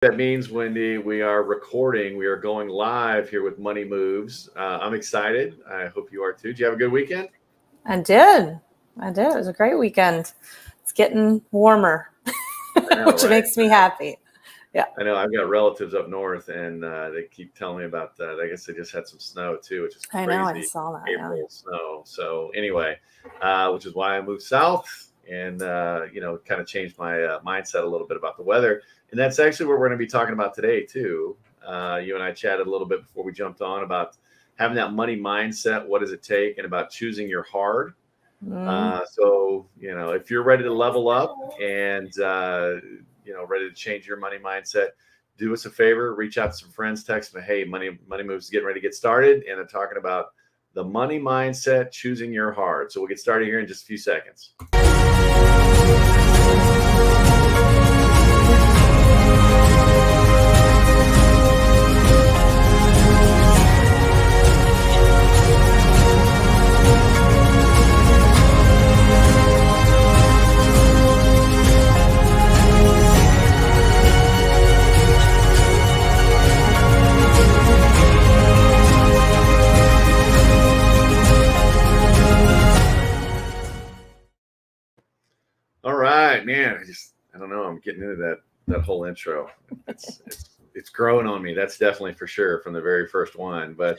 That means when we are recording, we are going live here with Money Moves. I'm excited. I hope you are too. Did you have a good weekend? I did. It was a great weekend. It's getting warmer, I know, which right? makes me happy. Yeah. I know. I've got relatives up north, and they keep telling me about that. I guess they just had some snow too, which is I know. I crazy. saw that. Yeah. April snow. So anyway, which is why I moved south, and kind of changed my mindset a little bit about the weather. And that's actually what we're going to be talking about today too. You and I chatted a little bit before we jumped on about having that money mindset. What does it take, and about choosing your hard. So, if you're ready to level up and, ready to change your money mindset, do us a favor, reach out to some friends, text them, hey, Money Moves is getting ready to get started. And I'm talking about the money mindset, choosing your heart. So we'll get started here in just a few seconds. All right, man. I don't know. I'm getting into that whole intro. It's growing on me. That's definitely for sure from the very first one. But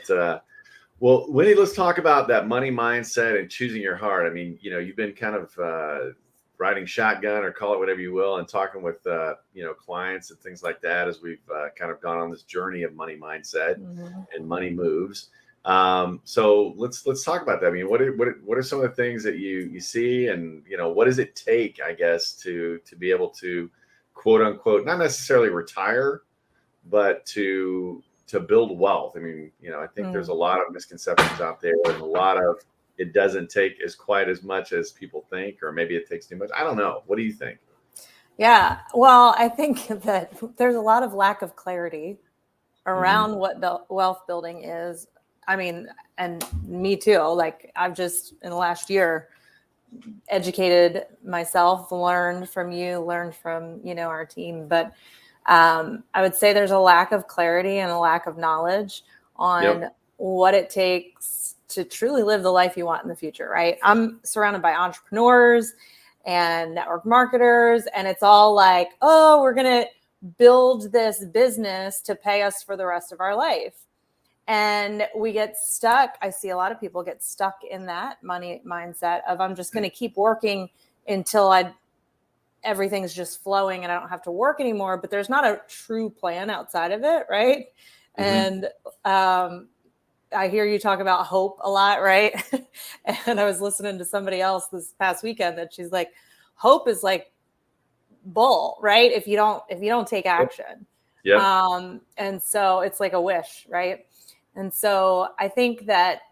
well, Winnie, let's talk about that money mindset and choosing your heart. I mean, you've been kind of riding shotgun, or call it whatever you will, and talking with clients and things like that as we've kind of gone on this journey of money mindset and money moves. So let's talk about that. I mean, what are some of the things that you see, and what does it take, I guess, to be able to, quote unquote, not necessarily retire, but to build wealth? I mean, I think there's a lot of misconceptions out there, and a lot of it doesn't take quite as much as people think, or maybe it takes too much. I don't know. What do you think? Yeah. Well, I think that there's a lot of lack of clarity around what wealth building is. I mean, and me too. Like, I've just in the last year educated myself, learned from you, learned from, our team. But I would say there's a lack of clarity and a lack of knowledge on what it takes to truly live the life you want in the future, right? I'm surrounded by entrepreneurs and network marketers, and it's all like, oh, we're going to build this business to pay us for the rest of our life. And we get stuck. I see a lot of people get stuck in that money mindset of, I'm just going to keep working until everything's just flowing and I don't have to work anymore. But there's not a true plan outside of it, right? And I hear you talk about hope a lot, right? And I was listening to somebody else this past weekend that she's like, hope is like bull, right? If you don't take action. And so it's like a wish, right? And so I think that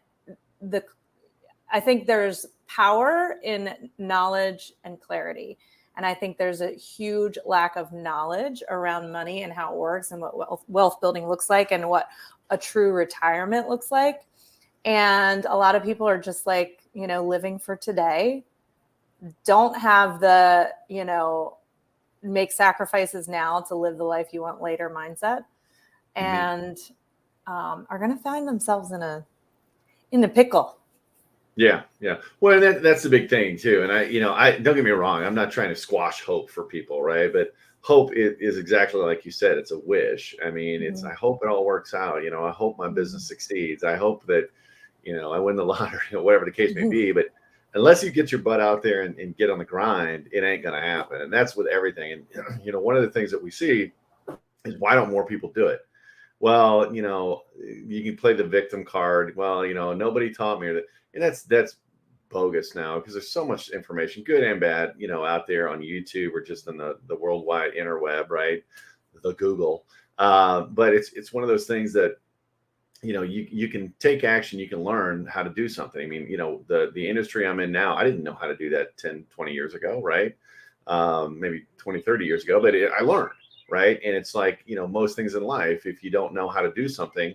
there's power in knowledge and clarity. And I think there's a huge lack of knowledge around money and how it works, and what wealth building looks like, and what a true retirement looks like. And a lot of people are just like, living for today, don't have the, make sacrifices now to live the life you want later mindset, and are going to find themselves in a pickle. Yeah. Well, that's the big thing too. And I don't get me wrong, I'm not trying to squash hope for people, right? But hope is exactly like you said. It's a wish. I mean, it's, I hope it all works out. I hope my business succeeds. I hope that, I win the lottery, whatever the case may be. But unless you get your butt out there and get on the grind, it ain't going to happen. And that's with everything. And, one of the things that we see is, why don't more people do it? Well, you can play the victim card. Well, nobody taught me that. And that's bogus now, because there's so much information, good and bad, out there on YouTube, or just in the worldwide interweb, right? The Google. But it's one of those things that, you can take action, you can learn how to do something. I mean, the industry I'm in now, I didn't know how to do that 10, 20 years ago, right? Maybe 20, 30 years ago, but I learned, right? And it's like, most things in life, if you don't know how to do something,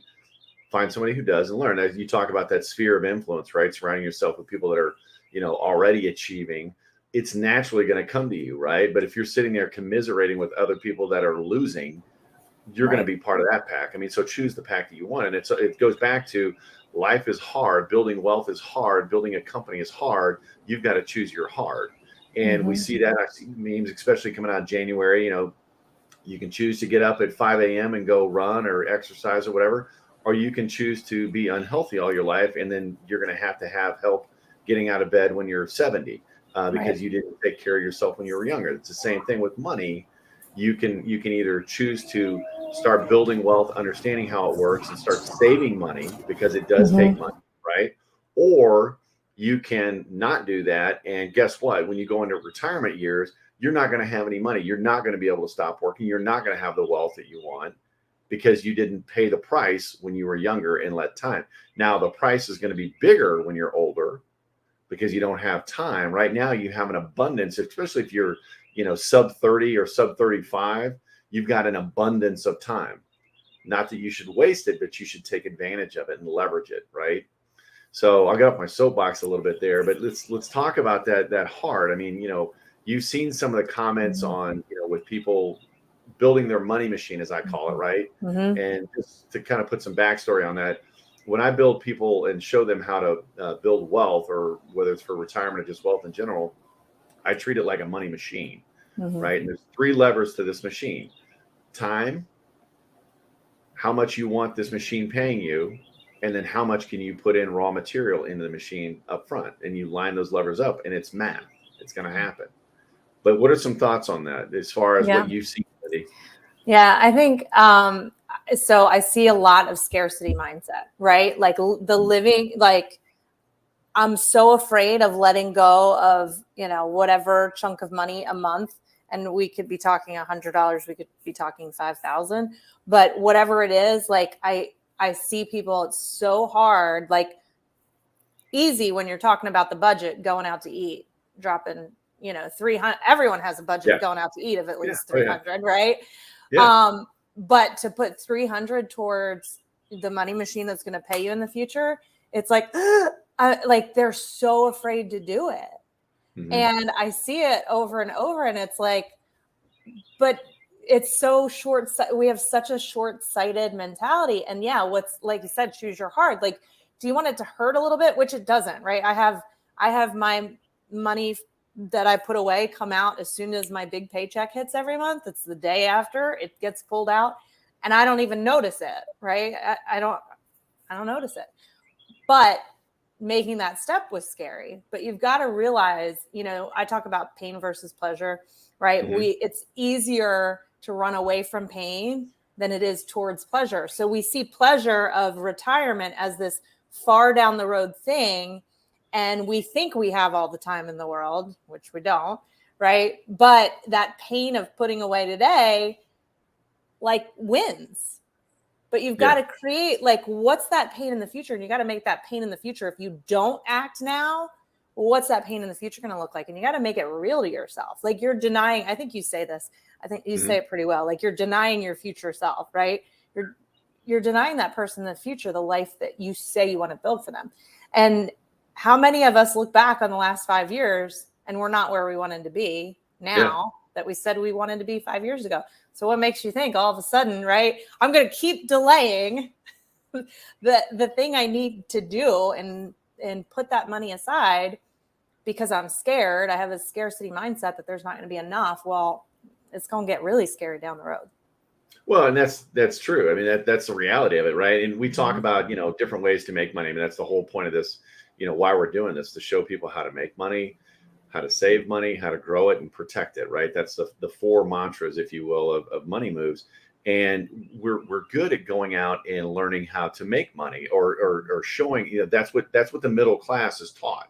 find somebody who does and learn. As you talk about that sphere of influence, right? Surrounding yourself with people that are, already achieving, it's naturally going to come to you, right? But if you're sitting there commiserating with other people that are losing, you're going to Right. be part of that pack. I mean, so choose the pack that you want. And it goes back to life is hard. Building wealth is hard. Building a company is hard. You've got to choose your hard. And we Hmm. see that. I see memes, especially coming out of January. You can choose to get up at 5 a.m. and go run or exercise or whatever, or you can choose to be unhealthy all your life. And then you're going to have help getting out of bed when you're 70 Right. because you didn't take care of yourself when you were younger. It's the same thing with money. You can either choose to start building wealth, understanding how it works, and start saving money because it does take Hmm. money, right? Or you can not do that. And guess what? When you go into retirement years, you're not going to have any money. You're not going to be able to stop working. You're not going to have the wealth that you want because you didn't pay the price when you were younger and let time. Now, the price is going to be bigger when you're older because you don't have time. Right now, you have an abundance, especially if you're, sub 30 or sub 35, you've got an abundance of time. Not that you should waste it, but you should take advantage of it and leverage it, right? So I got off my soapbox a little bit there, but let's talk about that heart. I mean, you've seen some of the comments on, with people building their money machine, as I call it, right? Hmm. And just to kind of put some backstory on that, when I build people and show them how to build wealth, or whether it's for retirement or just wealth in general, I treat it like a money machine, Hmm. right? And there's three levers to this machine: time, how much you want this machine paying you, and then how much can you put in raw material into the machine up front. And you line those levers up, and it's math. It's going to happen. But what are some thoughts on that as far as Yeah. what you see, Cindy? Yeah, I think so. I see a lot of scarcity mindset, right? Like the living, like I'm so afraid of letting go of, whatever chunk of money a month. And we could be talking $100, we could be talking 5,000, but whatever it is, like I see people, it's so hard, like easy when you're talking about the budget, going out to eat, dropping, 300, everyone has a budget Yeah. going out to eat of at Yeah. least Oh, yeah. 300, right? Yeah. But to put 300 towards the money machine that's going to pay you in the future, it's like, like they're so afraid to do it. Mm-hmm. And I see it over and over, and it's like, but it's so short. We have such a short-sighted mentality. And yeah, what's, like you said, choose your heart. Like, do you want it to hurt a little bit? Which it doesn't, right? I have my money that I put away come out as soon as my big paycheck hits every month. It's the day after it gets pulled out, and I don't even notice it, right? I don't notice it. But making that step was scary. But you've got to realize, I talk about pain versus pleasure, right? Mm-hmm. It's easier to run away from pain than it is towards pleasure. So we see pleasure of retirement as this far down the road thing, and we think we have all the time in the world, which we don't, right? But that pain of putting away today, like, wins. But you've got to create, like, what's that pain in the future? And you got to make that pain in the future. If you don't act now, what's that pain in the future going to look like? And you got to make it real to yourself. Like, you're denying, I think you say this, I think you say it pretty well. Like, you're denying your future self, right? You're denying that person in the future, the life that you say you want to build for them. And how many of us look back on the last 5 years and we're not where we wanted to be now that we said we wanted to be 5 years ago? So what makes you think all of a sudden, right, I'm going to keep delaying the thing I need to do and put that money aside because I'm scared? I have a scarcity mindset that there's not going to be enough. Well, it's going to get really scary down the road. Well, and that's true. I mean, that's the reality of it, right? And we talk about, different ways to make money. I mean, that's the whole point of this, why we're doing this, to show people how to make money, how to save money, how to grow it and protect it, right? That's the four mantras, if you will, of money moves. And we're good at going out and learning how to make money, or showing, that's what the middle class is taught.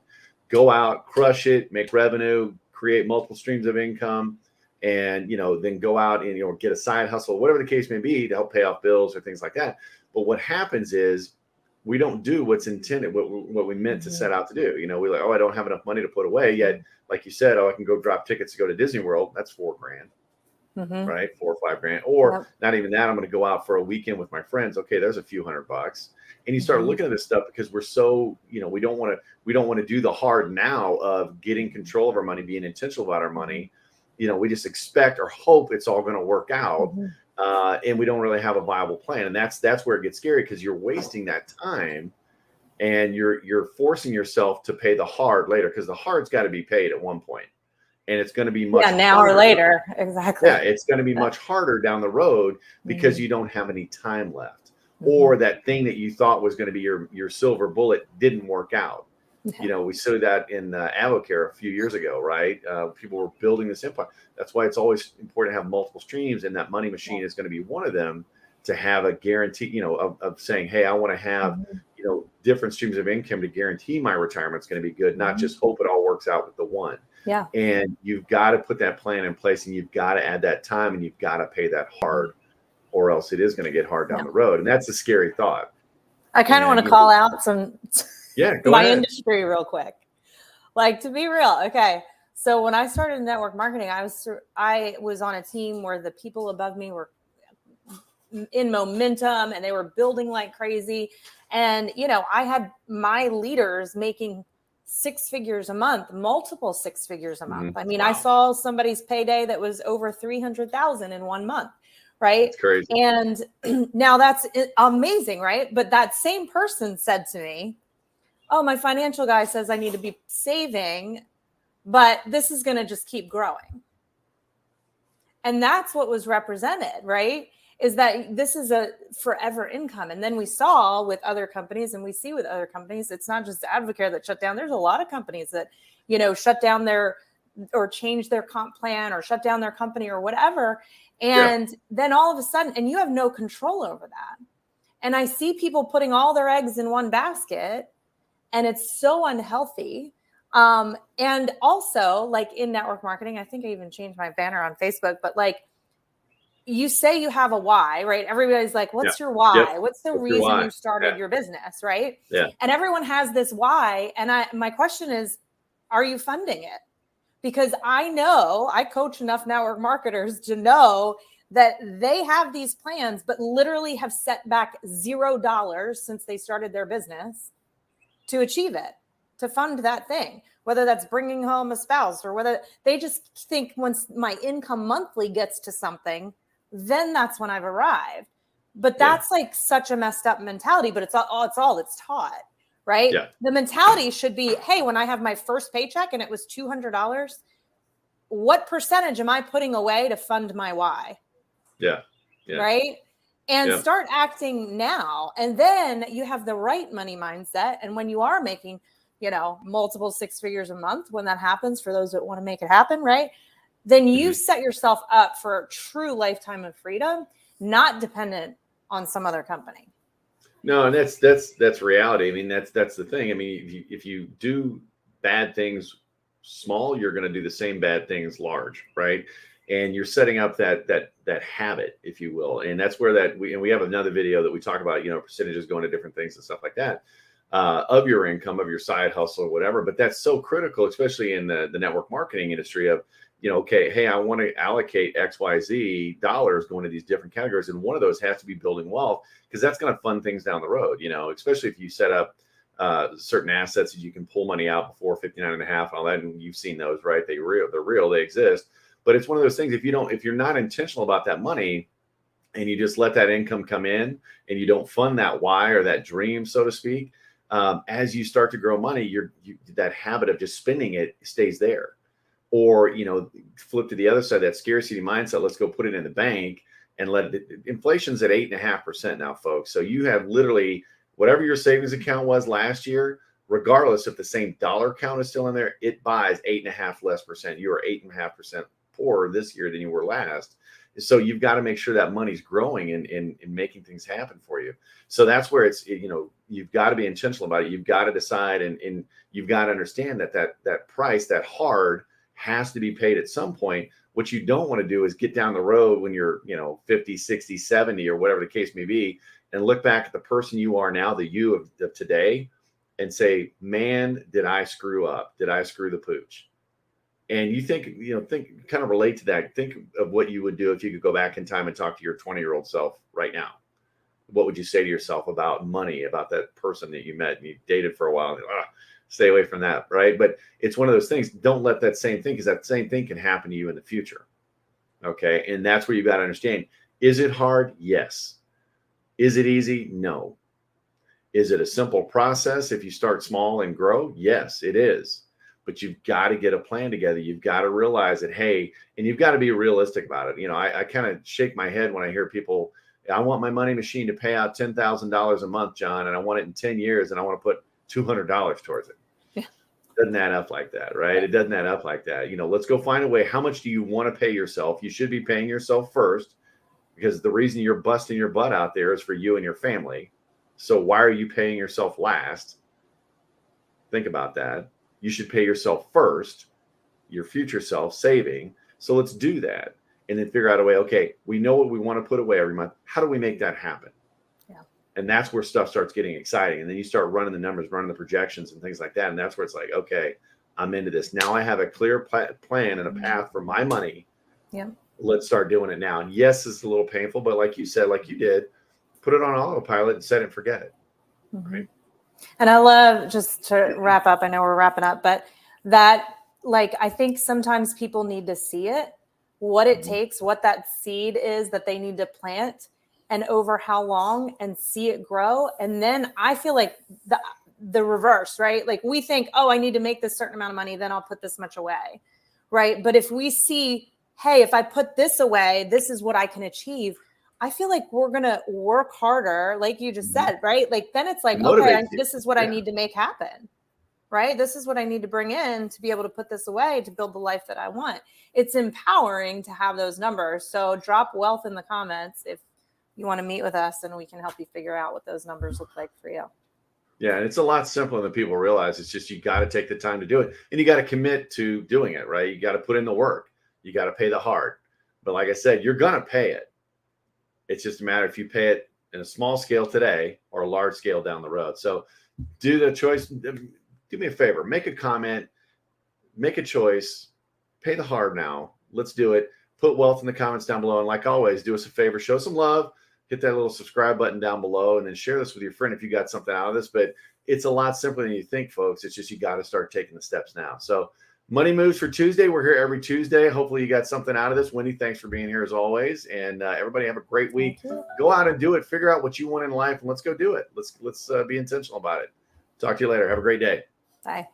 Go out, crush it, make revenue, create multiple streams of income, and then go out and get a side hustle, whatever the case may be, to help pay off bills or things like that. But what happens is we don't do what's intended, what we meant to set out to do. We're like, oh, I don't have enough money to put away yet. Like you said, oh, I can go drop tickets to go to Disney World. That's $4,000, right? $4 or $5,000, or not even that. I'm going to go out for a weekend with my friends. Okay, there's a few $100. And you start looking at this stuff because we're so, we don't want to do the hard now of getting control of our money, being intentional about our money. We just expect or hope it's all going to work out. and we don't really have a viable plan. And that's where it gets scary, because you're wasting that time, and you're forcing yourself to pay the hard later, because the hard's got to be paid at one point, and it's going to be much now harder. or later. Exactly. Yeah, it's going to be much harder down the road, because you don't have any time left, or that thing that you thought was going to be your silver bullet didn't work out. You know, we saw that in Avocare a few years ago, right? People were building this empire. That's why it's always important to have multiple streams, and that money machine is going to be one of them, to have a guarantee, you know, of saying, hey, I want to have, you know, different streams of income to guarantee my retirement's going to be good, not just hope it all works out with the one. Yeah. And you've got to put that plan in place, and you've got to add that time, and you've got to pay that hard, or else it is going to get hard down the road. And that's a scary thought. I kind of want to call out some my ahead. Industry real quick. Like, to be real. Okay. So when I started in network marketing, I was on a team where the people above me were in momentum, and they were building like crazy. And, you know, I had my leaders making 6 figures a month, multiple 6 figures a month. I mean, I saw somebody's payday that was over 300,000 in 1 month. Right. That's crazy. And now that's amazing. Right. But that same person said to me, oh, my financial guy says I need to be saving, but this is going to just keep growing. And that's what was represented, right? Is that this is a forever income. And then we saw with other companies, and we see with other companies, it's not just Advocare that shut down. There's a lot of companies that, you know, shut down their, or change their comp plan, or shut down their company, or whatever. And then all of a sudden, and you have no control over that. And I see people putting all their eggs in one basket, and it's so unhealthy. And also, like, in network marketing, I think I even changed my banner on Facebook, but like, you say you have a why, right? Everybody's like, what's your why? What's the reason you started your business, right? And everyone has this why. And my question is, are you funding it? Because I know, I coach enough network marketers to know that they have these plans, but literally have set back $0 since they started their business to achieve it, to fund that thing, whether that's bringing home a spouse, or whether they just think once my income monthly gets to something, then that's when I've arrived. But that's like such a messed up mentality, but it's all it's taught, right? Yeah. The mentality should be, hey, when I have my first paycheck and it was $200, what percentage am I putting away to fund my why? Yeah. Right. And start acting now. And then you have the right money mindset. And when you are making, you know, multiple 6 figures a month, when that happens, for those that want to make it happen, right, then you set yourself up for a true lifetime of freedom, not dependent on some other company. No, and that's reality. I mean, that's the thing. I mean, if you do bad things small, you're going to do the same bad things large, right? And you're setting up that habit, if you will. And that's where we have another video that we talk about, you know, percentages going to different things and stuff like that, of your income, of your side hustle or whatever. But that's so critical, especially in the network marketing industry, of, you know, okay, hey, I want to allocate XYZ dollars going to these different categories. And one of those has to be building wealth, because that's going to fund things down the road, you know, especially if you set up certain assets that you can pull money out before 59 and a half and all that. And you've seen those, right? They're real, they exist. But it's one of those things, if you're not intentional about that money, and you just let that income come in, and you don't fund that why, or that dream, so to speak, as you start to grow money, that habit of just spending it stays there. Or, you know, flip to the other side, that scarcity mindset. Let's go put it in the bank and inflation's at 8.5% now, folks. So you have literally whatever your savings account was last year, regardless if the same dollar count is still in there, it buys 8.5% less. You are 8.5% poorer this year than you were last. So you've got to make sure that money's growing and making things happen for you. So that's where it's, you know, you've got to be intentional about it. You've got to decide, and you've got to understand that price, that hard, has to be paid at some point. What you don't want to do is get down the road when you're, you know, 50, 60, 70, or whatever the case may be, and look back at the person you are now, the you of today, and say, man, did I screw up? Did I screw the pooch? And you think kind of relate to that. Think of what you would do if you could go back in time and talk to your 20-year-old self right now. What would you say to yourself about money, about that person that you met and you dated for a while? And, stay away from that, right? But it's one of those things. Don't let that same thing, because that same thing can happen to you in the future. Okay. And that's where you got to understand, Is it hard? Yes. Is it easy? No. Is it a simple process if you start small and grow? Yes, it is. But you've got to get a plan together. You've got to realize that, hey, and you've got to be realistic about it. I kind of shake my head when I hear people, I want my money machine to pay out $10,000 a month, John, and I want it in 10 years and I want to put $200 towards it. Yeah. Doesn't add up like that, right? It doesn't add up like that. Let's go find a way. How much do you want to pay yourself? You should be paying yourself first, because the reason you're busting your butt out there is for you and your family. So why are you paying yourself last? Think about that. You should pay yourself first, your future self, saving. So let's do that. And then figure out a way, okay, we know what we want to put away every month. How do we make that happen? Yeah. And that's where stuff starts getting exciting. And then you start running the numbers, running the projections and things like that. And that's where it's like, okay, I'm into this. Now I have a clear plan and a path for my money. Yeah. Let's start doing it now. And yes, it's a little painful, but like you said, like you did, put it on autopilot and set it and forget it. Mm-hmm. Right? And I love, just to wrap up, I know we're wrapping up, but that, like, I think sometimes people need to see it, what it takes, what that seed is that they need to plant, and over how long, and see it grow. And then I feel like the reverse, right? Like we think, oh, I need to make this certain amount of money, then I'll put this much away, right? But if we see, hey, if I put this away, this is what I can achieve, I feel like we're going to work harder, like you just said, right? Like then it's like, okay, this is what I need to make happen, right? This is what I need to bring in to be able to put this away to build the life that I want. It's empowering to have those numbers. So drop wealth in the comments if you want to meet with us, and we can help you figure out what those numbers look like for you. Yeah, and it's a lot simpler than people realize. It's just you got to take the time to do it, and you got to commit to doing it, right? You got to put in the work. You got to pay the hard. But like I said, you're going to pay it. It's just a matter if you pay it in a small scale today or a large scale down the road. So do the choice. Do me a favor. Make a comment. Make a choice. Pay the hard now. Let's do it. Put wealth in the comments down below. And like always, do us a favor. Show some love. Hit that little subscribe button down below, and then share this with your friend if you got something out of this. But it's a lot simpler than you think, folks. It's just you got to start taking the steps now. So Money Moves for Tuesday. We're here every Tuesday. Hopefully you got something out of this. Wendy, thanks for being here as always. And everybody have a great week. Go out and do it. Figure out what you want in life, and let's go do it. Let's be intentional about it. Talk to you later. Have a great day. Bye.